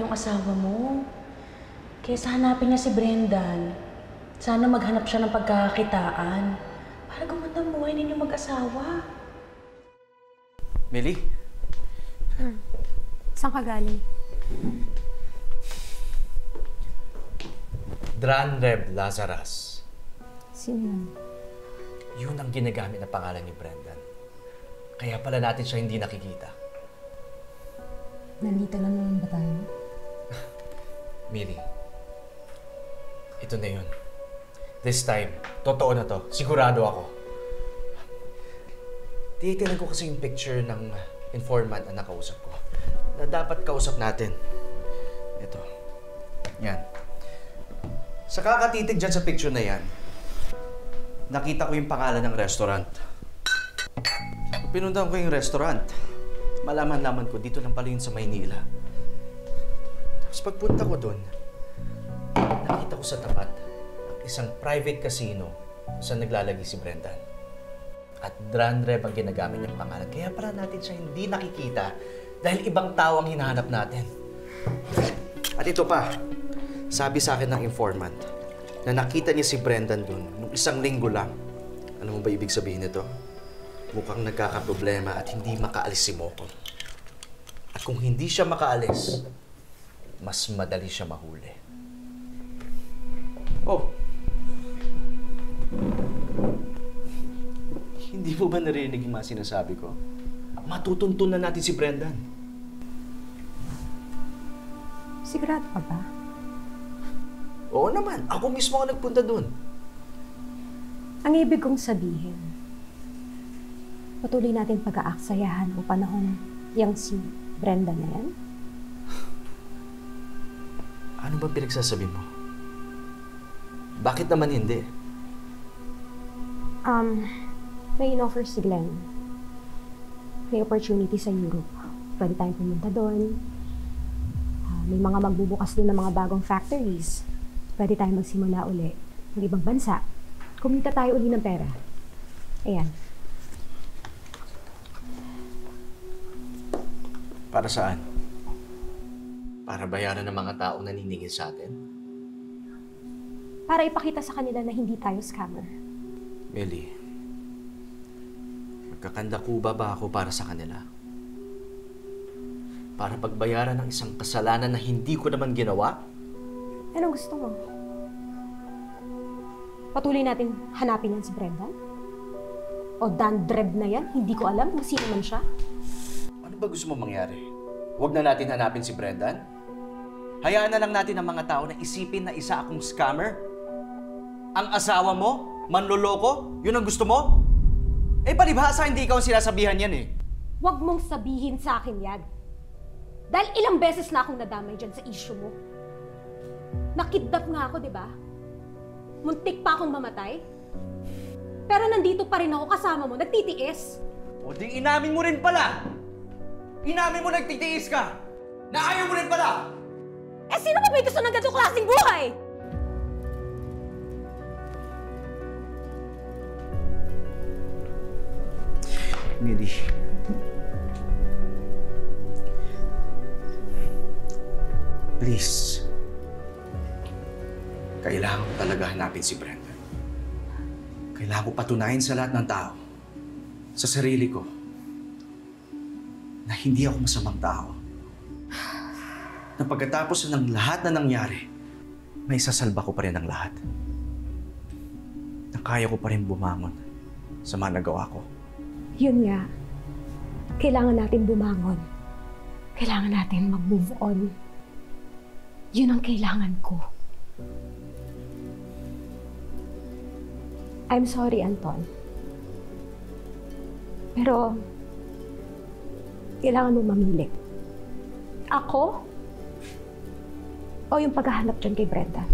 yung asawa mo. Kesa hanapin niya si Brendan. Sana maghanap siya ng pagkakakitaan. Para gumanda ang buhay ninyo mag-asawa. Millie? Saan ka galing? Dranreb Lazarus. Sino yun? Yun ang ginagamit na pangalan ni Brendan. Kaya pala natin siya hindi nakikita. Nandito lang naman ba tayo? Millie, ito na yun. This time, totoo na to. Sigurado ako. Titinan ko kasi yung picture ng informant na nakausap ko. Na dapat kausap natin. Ito. Yan. Sa kakatitig dyan sa picture na yan, nakita ko yung pangalan ng restaurant. Pinuntahan ko yung restaurant. Malaman-laman ko, dito lang pala yun sa Maynila. Tapos pagpunta ko doon, nakita ko sa tapat isang private casino saan naglalagay si Brendan. At Dranreb ang ginagamit niyang pangalan. Kaya pala natin siya hindi nakikita dahil ibang tao ang hinahanap natin. At ito pa, sabi sa akin ng informant na nakita niya si Brendan doon nung 1 linggo lang. Ano mo ba ibig sabihin nito? Mukhang nagkakaproblema at hindi makaalis si Moko. At kung hindi siya makaalis, mas madali siya mahuli. Oh! Hindi mo ba narinig yung mga sinasabi ko? Matutuntun na natin si Brendan. Sigurado ka ba? Oo naman. Ako mismo ang nagpunta doon. Ang ibig kong sabihin, patuloy natin pag-aaksayahan ang panahon yang si Brenda na yan? Ano ba pinagsasabi mo? Bakit naman hindi? May in-offer si Glenn. May opportunity sa Europe. Pwede tayong pumunta doon. May mga magbubukas din ng mga bagong factories. Pwede tayong magsimula uli ng ibang bansa. Kumita tayo uli ng pera. Ayan. Para saan? Para bayaran ng mga taong naniningil sa atin? Para ipakita sa kanila na hindi tayo scammer. Millie, magkakandakuba ba ako para sa kanila? Para pagbayaran ng isang kasalanan na hindi ko naman ginawa? Anong gusto mo? Patuloy natin hanapin yan si Brendan? O Dranreb na yan? Hindi ko alam kung sino man siya. Ano ba gusto mo mangyari? Huwag na natin hanapin si Brendan? Hayaan na lang natin ang mga tao na isipin na isa akong scammer? Ang asawa mo? Manloloko? Yun ang gusto mo? Eh, palibhasa hindi ikaw ang sinasabihan yan eh. Huwag mong sabihin sa akin yan. Dahil ilang beses na akong nadamay dyan sa issue mo. Nakidnap nga ako, di ba? Muntik pa akong mamatay. Pero nandito pa rin ako kasama mo, nagtitiis. O di inamin mo rin pala! Inamin mo nagtitiis ka! Na ayaw mo rin pala! Eh, sino ba may gusto ng ganitong klaseng buhay? Millie. Please. Kailangan ko talaga hanapin si Brenda. Kailangan ko patunayan sa lahat ng tao, sa sarili ko, na hindi ako masamang tao. Na pagkatapos ng lahat na nangyari, may sasalba ko pa rin ang lahat. Na kaya ko pa rin bumangon sa mga nagawa ko. Yun nga. Kailangan natin bumangon. Kailangan natin mag-move on. Yun ang kailangan ko. I'm sorry, Anton. Pero, kailangan mo mamili. Ako? O yung paghahanap dyan kay Brenda?